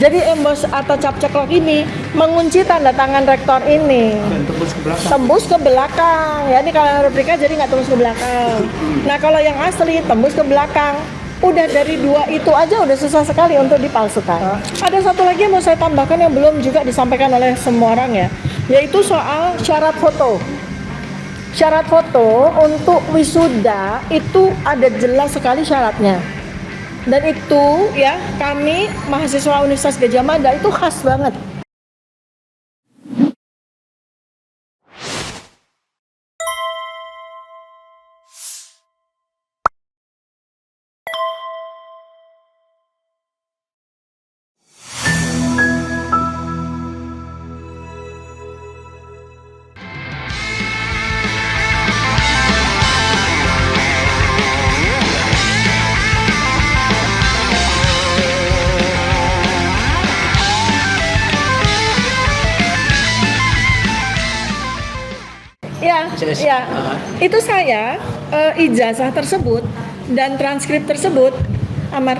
Jadi emboss atau cap ceklok ini mengunci tanda tangan rektor ini. Dan tembus ke belakang. Tembus ke belakang. Ya ini kalau replika jadi nggak tembus ke belakang. Nah kalau yang asli tembus ke belakang. Udah dari dua itu aja udah susah sekali untuk dipalsukan. Ada satu lagi yang mau saya tambahkan yang belum juga disampaikan oleh semua orang ya, yaitu soal syarat foto. Syarat foto untuk wisuda itu ada jelas sekali syaratnya. Dan itu ya kami mahasiswa Universitas Gadjah Mada itu khas banget. Ya, itu saya ijazah tersebut dan transkrip tersebut. Amar,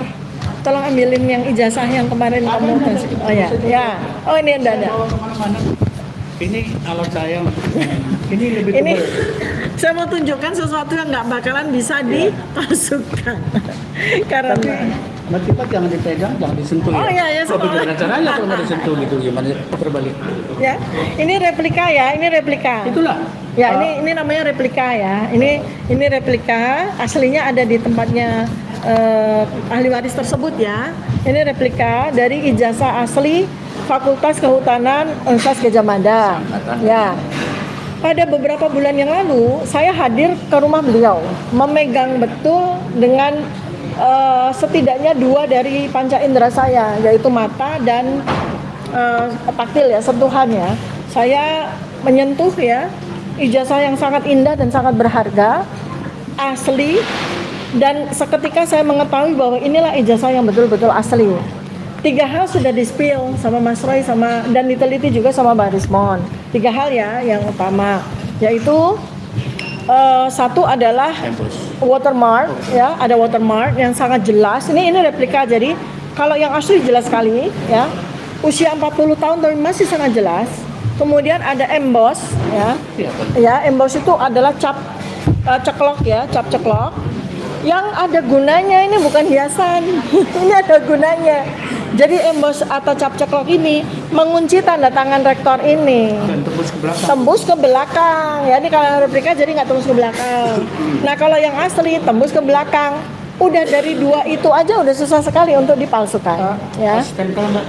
tolong ambilin yang ijazah yang kemarin kamu kasih. Oh ya, ya. Oh ini ada. Ini alat saya. Ini lebih Ini tebal. saya mau tunjukkan sesuatu yang nggak bakalan bisa dipalsukan. Karena Nanti Pak jangan dipegang, jangan disentuh. Oh, iya, Kalau bagaimana caranya kalau nggak disentuh gitu, gimana terbalik? ya, ini replika ya, ini replika. Itulah. Ya, ini namanya replika ya. Ini replika, aslinya ada di tempatnya ahli waris tersebut ya. Ini replika dari ijazah asli Fakultas Kehutanan Universitas Gadjah Mada. Ya. Pada beberapa bulan yang lalu, saya hadir ke rumah beliau, memegang betul dengan setidaknya dua dari panca indera saya, yaitu mata dan taktil ya, sentuhannya. Saya menyentuh ya ijazah yang sangat indah dan sangat berharga, asli, dan seketika saya mengetahui bahwa inilah ijazah yang betul-betul asli. 3 hal sudah di-spill sama Mas Roy dan diteliti juga sama Mbak Rismon. 3 hal ya yang utama, yaitu satu adalah watermark ya, ada watermark yang sangat jelas. Ini replika, jadi kalau yang asli jelas sekali ya. Usia 40 tahun tapi masih sangat jelas. Kemudian ada emboss ya. Ya, emboss itu adalah cap ceklok ya, cap ceklok. Yang ada gunanya, ini bukan hiasan. Ini ada gunanya. Jadi emboss atau cap ceklok ini mengunci tanda tangan rektor ini. Dan tembus ke belakang. Tembus ke belakang. Ya ini kalau replika jadi nggak tembus ke belakang. Nah kalau yang asli tembus ke belakang. Udah dari dua itu aja udah susah sekali untuk dipalsukan. Ya. Stempel Mbak.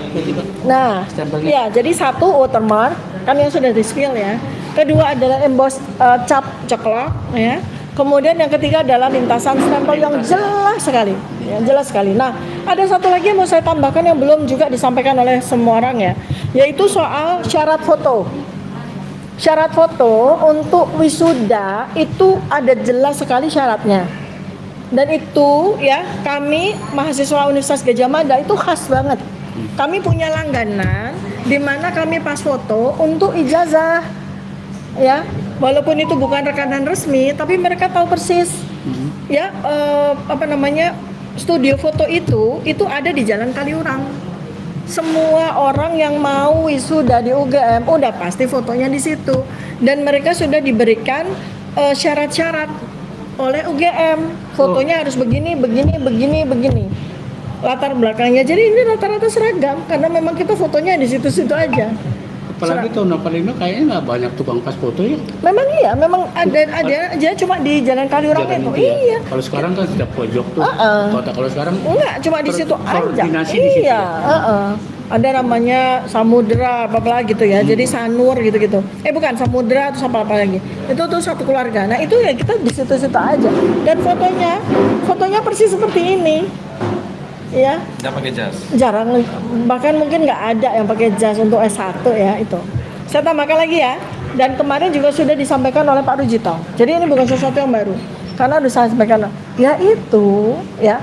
Nah, Stempelnya. ya jadi satu watermark kan yang sudah di-spill ya. Kedua adalah emboss cap ceklok ya. Kemudian yang ketiga adalah lintasan stempel yang jelas sekali, ya, jelas sekali. Nah, ada satu lagi yang mau saya tambahkan yang belum juga disampaikan oleh semua orang ya, yaitu soal syarat foto. Syarat foto untuk wisuda itu ada jelas sekali syaratnya. Dan itu ya kami mahasiswa Universitas Gadjah Mada itu khas banget. Kami punya langganan di mana kami pas foto untuk ijazah. Ya, walaupun itu bukan rekanan resmi, tapi mereka tahu persis. Ya, studio foto itu ada di Jalan Kaliurang. Semua orang yang mau wisuda di UGM udah pasti fotonya di situ. Dan mereka sudah diberikan syarat-syarat oleh UGM. Fotonya harus begini. Latar belakangnya. Jadi ini rata-rata seragam karena memang kita fotonya di situ-situ aja. Apalagi tahun 45 kayaknya nggak banyak tukang pas foto ya. Memang iya, memang ada aja cuma di Jalan Kaliurang itu. Ya. Iya. Kalau sekarang kan sudah pojok tuh. Kota kalau sekarang enggak, cuma di situ aja. Koordinasi di situ. Iya, ada namanya Samudra apa gitu ya. Jadi Sanur gitu-gitu. Bukan Samudra atau apa lagi. Itu tuh satu keluarga. Nah, itu ya kita di situ-situ aja. Dan fotonya persis seperti ini. Ya. Nggak pakai jas? Jarang, bahkan mungkin nggak ada yang pakai jas untuk S1 ya itu. Saya tambahkan lagi ya. Dan kemarin juga sudah disampaikan oleh Pak Rujito. Jadi ini bukan sesuatu yang baru. Karena sudah saya sampaikan. Ya itu ya.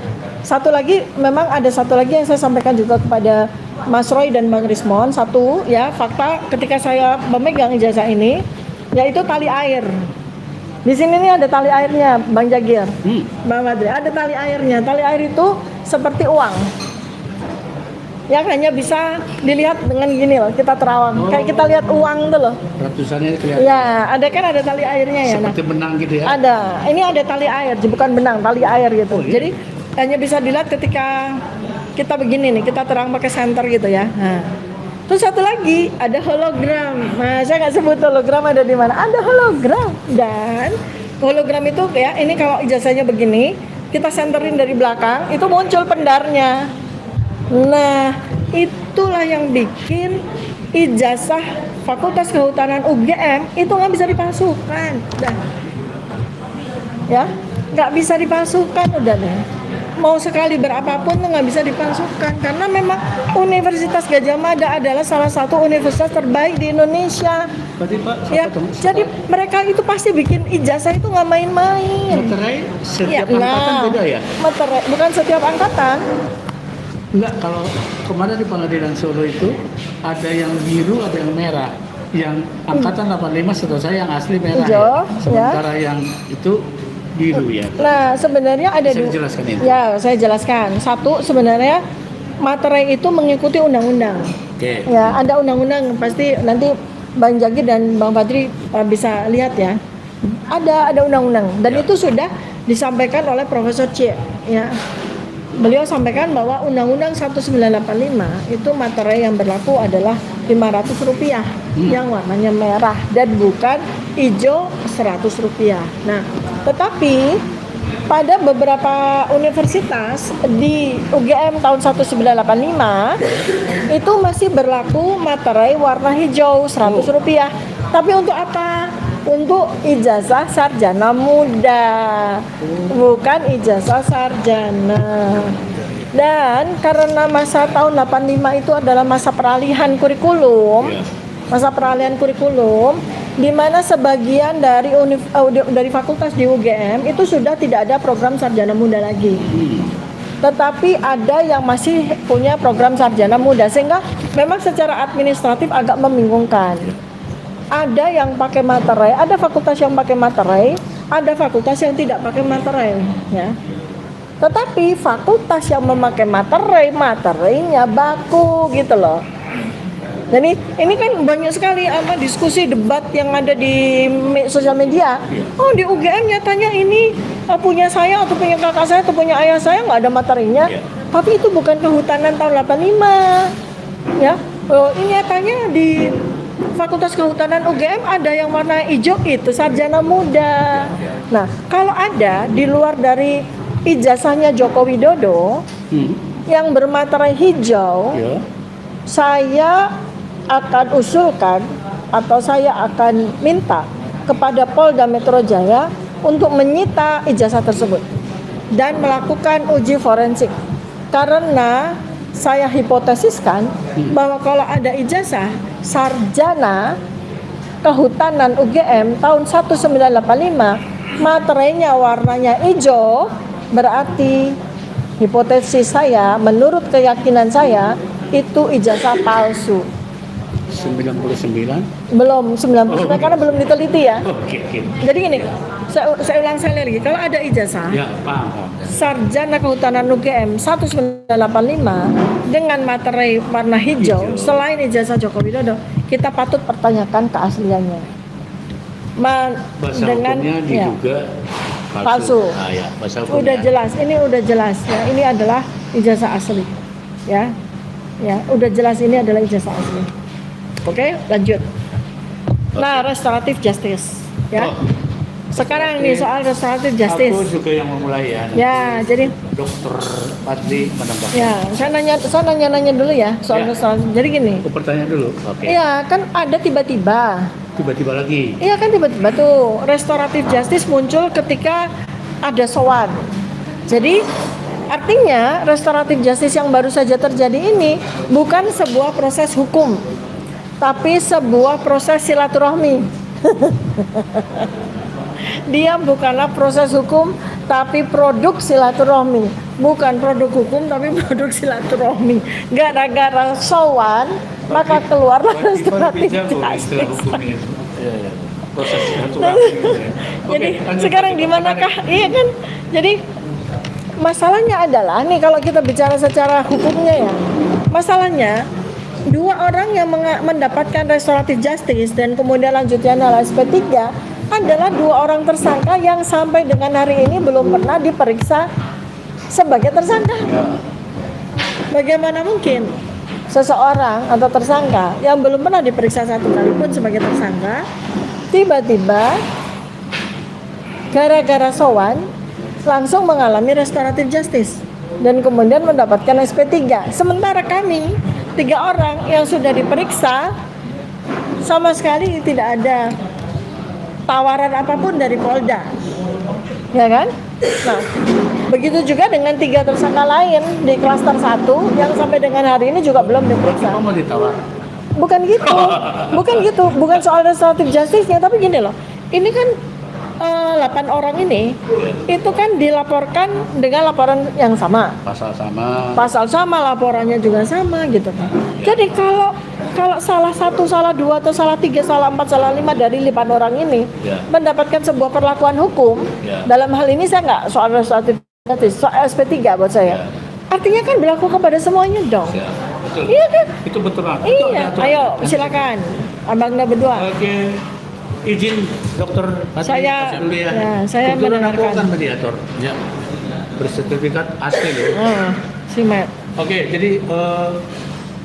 Memang ada satu lagi yang saya sampaikan juga kepada Mas Roy dan Bang Rismon. Satu ya, fakta ketika saya memegang ijazah ini, yaitu tali air. Di sini nih ada tali airnya, Bang Jagir, Bang Madri, ada tali airnya. Tali air itu seperti uang. yang hanya bisa dilihat dengan gini loh, kita terawang. Kayak kita lihat uang tuh loh. Ratusannya kelihatan. Ya, ada kan ada tali airnya ya. Seperti benang gitu ya. Ada. Ini ada tali air, bukan benang, tali air gitu. Oh, iya. Jadi hanya bisa dilihat ketika kita begini nih, kita terang pakai senter gitu ya. Nah. Terus satu lagi ada hologram. Nah, saya nggak sebut hologram ada di mana. Ada hologram dan hologram itu ya, ini kalau ijazahnya begini, kita senterin dari belakang, itu muncul pendarnya. Nah, itulah yang bikin ijazah Fakultas Kehutanan UGM itu nggak bisa dipalsukan. Udah. Ya, nggak bisa dipalsukan udah deh. Mau sekali berapapun tuh nggak bisa dipalsukan karena memang Universitas Gadjah Mada adalah salah satu universitas terbaik di Indonesia. Berarti Pak, Ya, jadi mereka itu pasti bikin ijazah itu nggak main-main. materai setiap Ya, angkatan beda ya? Materai bukan setiap angkatan. Enggak, kalau kemarin di pengadilan Solo itu ada yang biru, ada yang merah. Yang angkatan 85 setahu saya yang asli merah Hijau, ya. Sementara yang itu biru ya. Nah, sebenarnya ada Bisa dijelaskan itu? Ya, saya jelaskan. Satu, sebenarnya materai itu mengikuti undang-undang. Oke. Ya, ada undang-undang pasti nanti Bang Jagi dan Bang Fadri bisa lihat ya. Ada undang-undang dan Ya. itu sudah disampaikan oleh Profesor C. Ya. Beliau sampaikan bahwa Undang-Undang 1985 itu materai yang berlaku adalah Rp500 yang warnanya merah dan bukan hijau Rp100. Nah, tetapi pada beberapa universitas di UGM tahun 1985 itu masih berlaku materai warna hijau Rp100. Tapi untuk apa? Untuk ijazah sarjana muda, bukan ijazah sarjana. Dan karena masa tahun 85 itu adalah masa peralihan kurikulum, masa peralihan kurikulum, di mana sebagian dari dari fakultas di UGM itu sudah tidak ada program sarjana muda lagi. Tetapi ada yang masih punya program sarjana muda, sehingga memang secara administratif agak membingungkan. Ada yang pakai materai, ada fakultas yang pakai materai, ada fakultas yang tidak pakai materai, ya. Tetapi fakultas yang memakai materai, materainya baku gitu loh. Jadi ini kan banyak sekali diskusi debat yang ada di sosial media. Oh, di UGM nyatanya ini punya saya atau punya kakak saya atau punya ayah saya nggak ada materinya. Tapi itu bukan kehutanan tahun 85. Ya. Oh, ini nyatanya di Fakultas Kehutanan UGM ada yang warna hijau itu sarjana muda. Nah, kalau ada di luar dari ijazahnya Joko Widodo yang bermaterai hijau, saya akan usulkan atau saya akan minta kepada Polda Metro Jaya untuk menyita ijazah tersebut dan melakukan uji forensik. Karena saya hipotesiskan bahwa kalau ada ijazah sarjana Kehutanan UGM tahun 1985 materainya warnanya hijau, berarti hipotesis saya, menurut keyakinan saya, itu ijazah palsu. 99? Belum 99 karena belum diteliti ya. Oke. Jadi gini, saya ulang sekali lagi, kalau ada ijazah Ya, paham. sarjana Kehutanan UGM 1985 dengan materai warna hijau, selain ijazah Joko Widodo, kita patut pertanyakan keasliannya. Bahasa hukumnya diduga palsu. Ah, ya, bahasa Udah hukumnya. jelas, ini udah jelas ya. Ini adalah ijazah asli. Ya. Ya, udah jelas ini adalah ijazah asli. Oke, lanjut. Nah, restoratif justice ya. Oh. Sekarang nih soal restoratif justice. Aku juga yang memulai ya. Ya, jadi Dokter Fadli menambahkan. ya, saya nanya dulu ya soal Ya. restoratif. Jadi gini. Aku pertanyaan dulu. Oke. Iya, kan ada tiba-tiba. Tiba-tiba lagi. Iya kan tiba-tiba tuh restoratif justice muncul ketika ada sowan. Jadi artinya restoratif justice yang baru saja terjadi ini bukan sebuah proses hukum, tapi sebuah proses silaturahmi. Dia bukanlah proses hukum, tapi produk silaturahmi. Bukan produk hukum, tapi produk silaturahmi. Gara-gara sowan, maka keluarlah restoratif justice. Iya. Proses silaturahmi. Jadi Oke, lanjut. sekarang di manakah? Iya kan? Jadi masalahnya adalah nih kalau kita bicara secara hukumnya ya, Masalahnya dua orang yang mendapatkan restoratif justice dan kemudian lanjutnya adalah SP3 adalah dua orang tersangka yang sampai dengan hari ini belum pernah diperiksa sebagai tersangka. Bagaimana mungkin seseorang atau tersangka yang belum pernah diperiksa satu kali pun sebagai tersangka tiba-tiba gara-gara sowan langsung mengalami restoratif justice dan kemudian mendapatkan SP3. Sementara kami 3 orang yang sudah diperiksa sama sekali tidak ada tawaran apapun dari Polda, ya kan? Nah, begitu juga dengan 3 tersangka lain di klaster 1 yang sampai dengan hari ini juga belum diperiksa. Mau ditawar? Bukan gitu, bukan soal restoratif justice-nya, tapi gini loh, ini kan 8 orang ini itu kan dilaporkan dengan laporan yang sama, pasal sama, laporannya juga sama gitu kan. Jadi kalau salah 1, salah 2, atau salah 3, salah 4, salah 5 dari 5 orang ini mendapatkan sebuah perlakuan hukum, dalam hal ini saya nggak soal restoratif justice, soal SP3 buat saya. Artinya kan berlaku kepada semuanya dong. Betul. Iya kan? Itu betul. Iya. Ayo silakan, abangnya berdua. Oke. Izin dokter Saya dulu ya. Saya kebetulan aku mendengarkan. kan mediator. Ya. Bersertifikat asli loh. Simak. Oke, jadi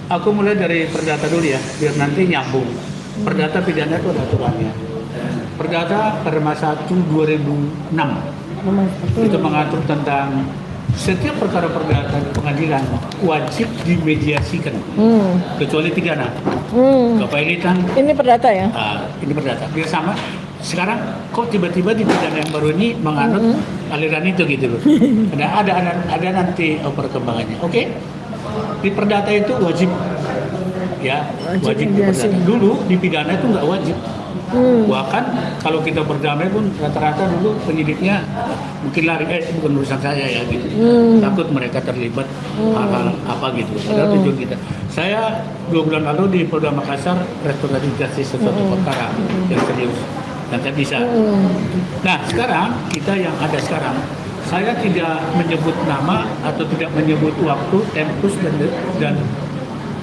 aku mulai dari perdata dulu ya, biar nanti nyambung. Perdata pidana itu ada aturannya. Perdata Perma 1 2006 itu mengatur tentang setiap perkara perdata di pengadilan wajib dimediasikan, kecuali pidana. Kepailitan. Ini perdata ya? Ini perdata. Biar sama. Sekarang kok tiba-tiba di pidana yang baru ini menganut aliran itu gitu loh. Ada nanti perkembangannya. Oke. Di perdata itu wajib ya, wajib di perdata. Dulu di pidana itu nggak wajib. Bahkan kalau kita berdamai pun rata-rata dulu penyidiknya mungkin lari, bukan urusan saya ya gitu. Takut mereka terlibat hal-hal apa gitu. Padahal tujuan kita. Saya 2 bulan lalu di Polda Makassar restoratif justice sesuatu perkara yang serius dan saya bisa. Nah sekarang kita yang ada sekarang, saya tidak menyebut nama atau tidak menyebut waktu, tempus dan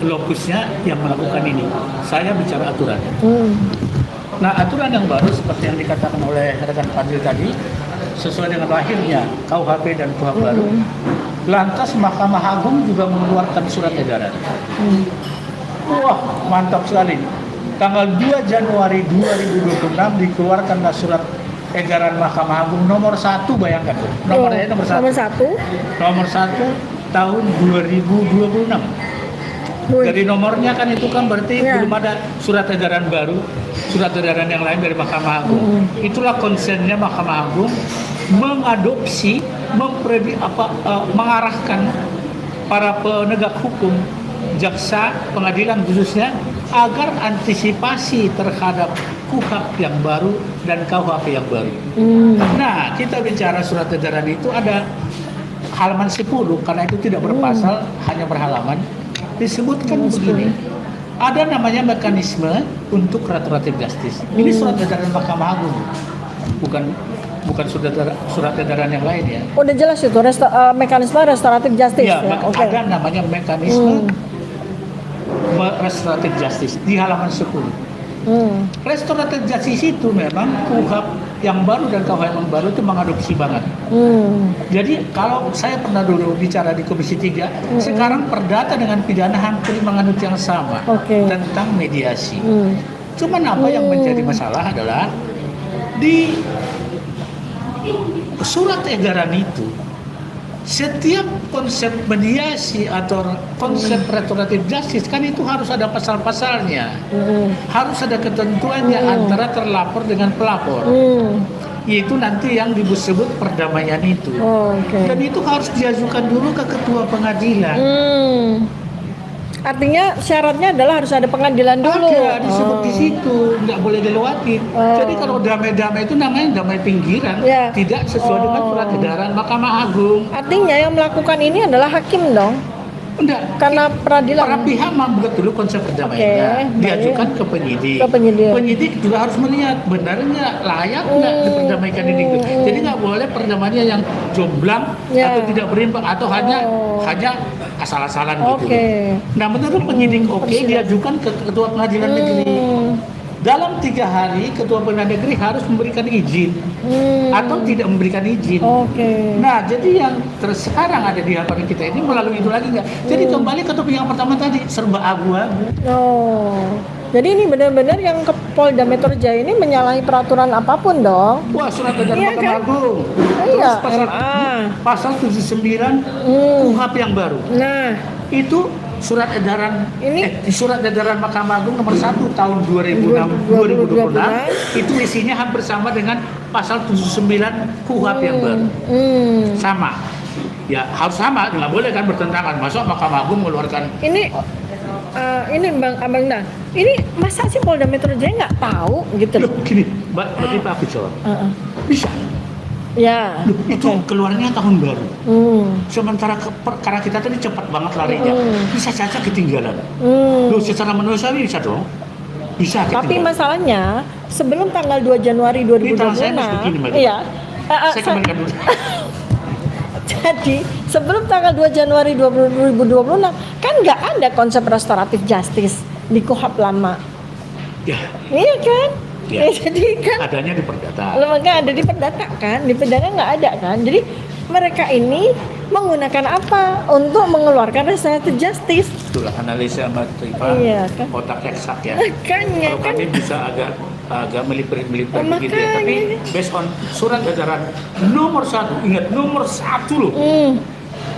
lokusnya yang melakukan ini. Saya bicara aturan. Nah, aturan yang baru seperti yang dikatakan oleh rekan Fadil tadi, sesuai dengan lahirnya KUHP dan KUHP baru, lantas Mahkamah Agung juga mengeluarkan surat edaran. Wah, mantap sekali. Tanggal 2 Januari 2026 dikeluarkanlah surat edaran Mahkamah Agung nomor 1, bayangkan. Nomornya nomor 1. Nomor 1 tahun 2026. Dari nomornya kan itu kan berarti belum ada surat edaran baru, surat edaran yang lain dari Mahkamah Agung. Itulah konsennya Mahkamah Agung mengadopsi, mengarahkan para penegak hukum, jaksa, pengadilan khususnya agar antisipasi terhadap KUHP yang baru dan KUHP yang baru. Nah, kita bicara surat edaran itu ada halaman 10 karena itu tidak berpasal, hanya berhalaman. Disebutkan begini, ada namanya mekanisme untuk restoratif justice. Ini surat edaran Mahkamah Agung, bukan surat edaran yang lain ya. Udah jelas itu mekanisme restoratif justice Ya, ya? Okay. ada namanya mekanisme restoratif justice di halaman 10. Restoratif justice itu memang KUHP yang baru dan KUHP yang baru itu mengadopsi banget. Jadi kalau saya pernah dulu bicara di Komisi 3, sekarang perdata dengan pidana hampir menganut yang sama tentang mediasi. Cuman apa yang menjadi masalah adalah di surat edaran itu setiap konsep mediasi atau konsep restoratif justice kan itu harus ada pasal-pasalnya, harus ada ketentuannya antara terlapor dengan pelapor, yaitu nanti yang disebut perdamaian itu. Dan itu harus diajukan dulu ke ketua pengadilan. Artinya syaratnya adalah harus ada pengadilan dulu. Ada disebut di situ, nggak boleh dilewati. Jadi kalau damai-damai itu namanya damai pinggiran, tidak sesuai dengan surat edaran Mahkamah Agung. Artinya yang melakukan ini adalah hakim dong. Enggak. Karena peradilan. Para pihak membuat dulu konsep perdamaiannya, Oke, diajukan ke penyidik. Ke penyidik. Penyidik juga harus melihat benar nggak, layak nggak diperdamaikan ini. Jadi nggak boleh perdamaiannya yang jomblang Ya. atau tidak berimbang atau hanya Oh. asal-asalan gitu. Oke. Nah menurut penyidik diajukan ke ketua pengadilan negeri. Dalam 3 hari ketua pengadilan negeri harus memberikan izin atau tidak memberikan izin. Oke. Nah, jadi yang sekarang ada di hadapan kita ini melalui itu lagi nggak? Jadi kembali ke topik yang pertama tadi, serba abu-abu. Oh. Jadi ini benar-benar yang ke Polda Metro Jaya ini menyalahi peraturan apapun dong. Wah, surat edaran Iya, Mahkamah kan? Agung. Iya, Terus pasal 79 KUHP yang baru. Nah, Itu surat edaran surat edaran Mahkamah Agung nomor 1 tahun 2026 itu isinya hampir sama dengan pasal 79 KUHP yang baru. Sama. Ya, harus sama, nggak boleh kan bertentangan. Masuk Mahkamah Agung mengeluarkan ini Bang Abang Dah. Ini masa sih Polda Metro Jaya nggak tahu gitu loh loh? gini, Mbak, berarti Pak Bijol. Bisa. Ya. Loh, itu oke. keluarnya tahun baru. Hmm. Sementara karena kita tadi cepat banget larinya, bisa saja ketinggalan. Hmm. Loh, secara manusiawi bisa dong. Bisa Tapi ketinggalan. masalahnya sebelum tanggal 2 Januari Ini tangan saya masih begini, 2026, Mbak. iya. Saya kembalikan dulu. Jadi sebelum tanggal 2 Januari 2026 kan nggak ada konsep restoratif justice di KUHP lama. Ya, Iya kan? Ya. Jadi kan adanya di perdata. lembaga ada di perdata kan, di perdana nggak ada kan. Jadi mereka ini menggunakan apa untuk mengeluarkan restoratif justice? Itulah analisa Mbak Tripa, Iya, kan? otak eksak ya. Makanya Kalau kan. kami bisa agak melipir-melipir Oh, begitu ya. Tapi makanya. based on surat edaran nomor 1, ingat nomor 1 loh.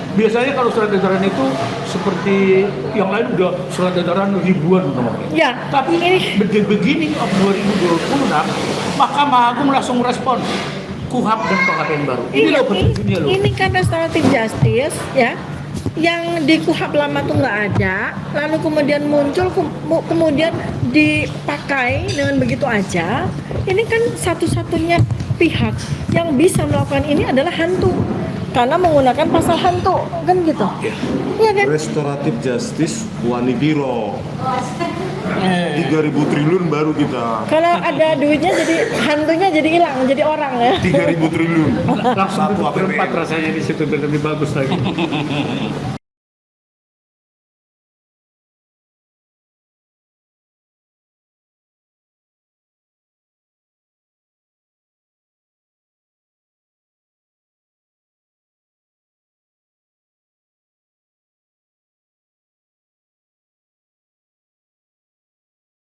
Biasanya kalau surat edaran itu seperti yang lain udah surat edaran ribuan nomornya. Ya, Tapi ini beginning of 2026, Mahkamah Agung langsung respon KUHP dan KUHP yang baru. Ini loh petunjuknya loh. ini kan restoratif justice ya, yang di KUHP lama tuh nggak ada, lalu kemudian muncul kemudian dipakai dengan begitu aja. Ini kan satu-satunya pihak yang bisa melakukan ini adalah hantu karena menggunakan pasal hantu kan gitu. Iya kan? Restoratif Justice Wani Biro 3.000 triliun baru kita Kalau ada duitnya jadi hantunya jadi hilang, jadi orang ya. 3.000 triliun Langsung Satu APBN. berempat rasanya di situ biar lebih bagus lagi.